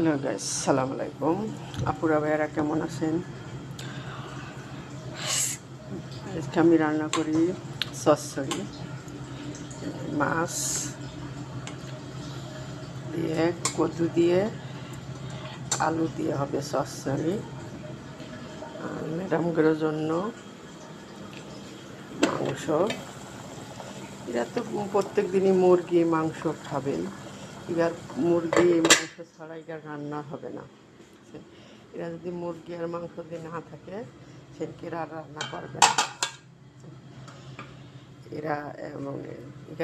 Hello guys, সালাম আলাইকুম। আপুরা ভাইয়ারা কেমন আছেন? আজকে আমি রান্না করি সরসরি মাছ দিয়ে, কদু দিয়ে, আলু দিয়ে হবে সরসরি। ম্যাডামগুলোর জন্য মাংস। এরা তো প্রত্যেক দিনই মুরগি মাংস খাবেন, এবার মুরগি মাংস ছাড়া এবার রান্না হবে না। এরা যদি মুরগি আর মাংস দিয়ে না থাকে সেদিকে আর রান্না করবে না এরা। এবং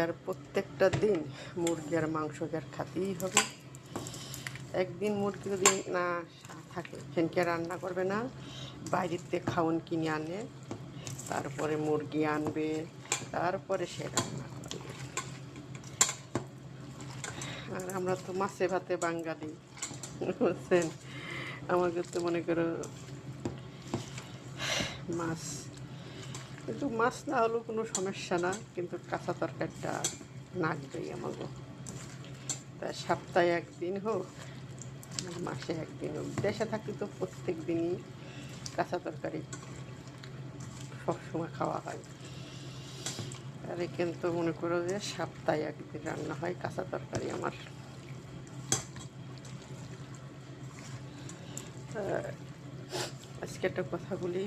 এর প্রত্যেকটা দিন মুরগি আর মাংস এর খাতেই হবে। একদিন মুরগি যদি না থাকে সেদিকে রান্না করবে না, বাইরেতে খাওয়ান কিনে আনে, তারপরে মুরগি আনবে, তারপরে সে রান্না করবে। আর আমরা তো মাছে ভাতে বাঙালি, বুঝছেন। আমাকে তো মনে করো মাছ, কিন্তু মাছ না হলেও কোনো সমস্যা না, কিন্তু কাঁচা তরকারিটা নাকবেই আমাকে। তা সপ্তাহে একদিন হোক, মাসে একদিন হোক, দেশে থাকলে তো প্রত্যেক দিনই কাঁচা তরকারি সবসময় খাওয়া হয়। আর এখানে তো মনে করো যে সপ্তাহে একদিন রান্না হয় কাঁচা তরকারি আমার। আজকে একটা কথা বলি,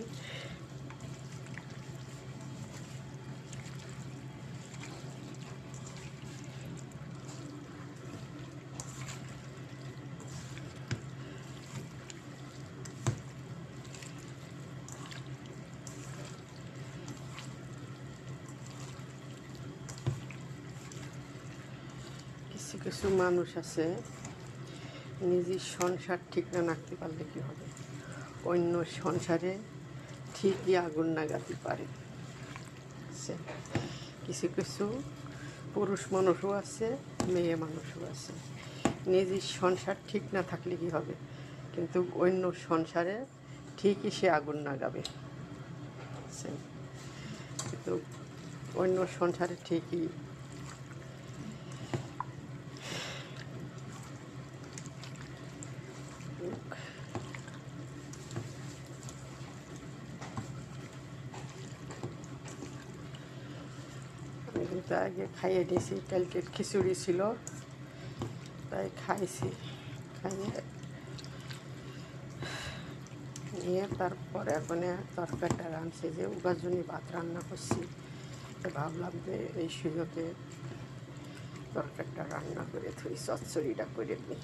কিছু কিছু মানুষ আছে নিজের সংসার ঠিক না রাখতে পারলে কী হবে, অন্য সংসারে ঠিকই আগুন লাগাতে পারে। কিছু কিছু পুরুষ মানুষও আছে, মেয়ে মানুষও আছে। নিজের সংসার ঠিক না থাকলে কী হবে, কিন্তু অন্য সংসারে ঠিকই সে আগুন লাগাবে। কিন্তু অন্য সংসারে ঠিকই কিন্তু আগে খাইয়ে দিয়েছি, কালকে খিচুড়ি ছিল তাই খাইছি। খাইয়ে নিয়ে তারপরে এখন তরকারিটা রাঁধছি, যে উগার জন্য ভাত রান্না করছি, ভাবলাম যে এই সুযোগে তরকারিটা রান্না করে থই, চচ্চড়িটা করে দিই।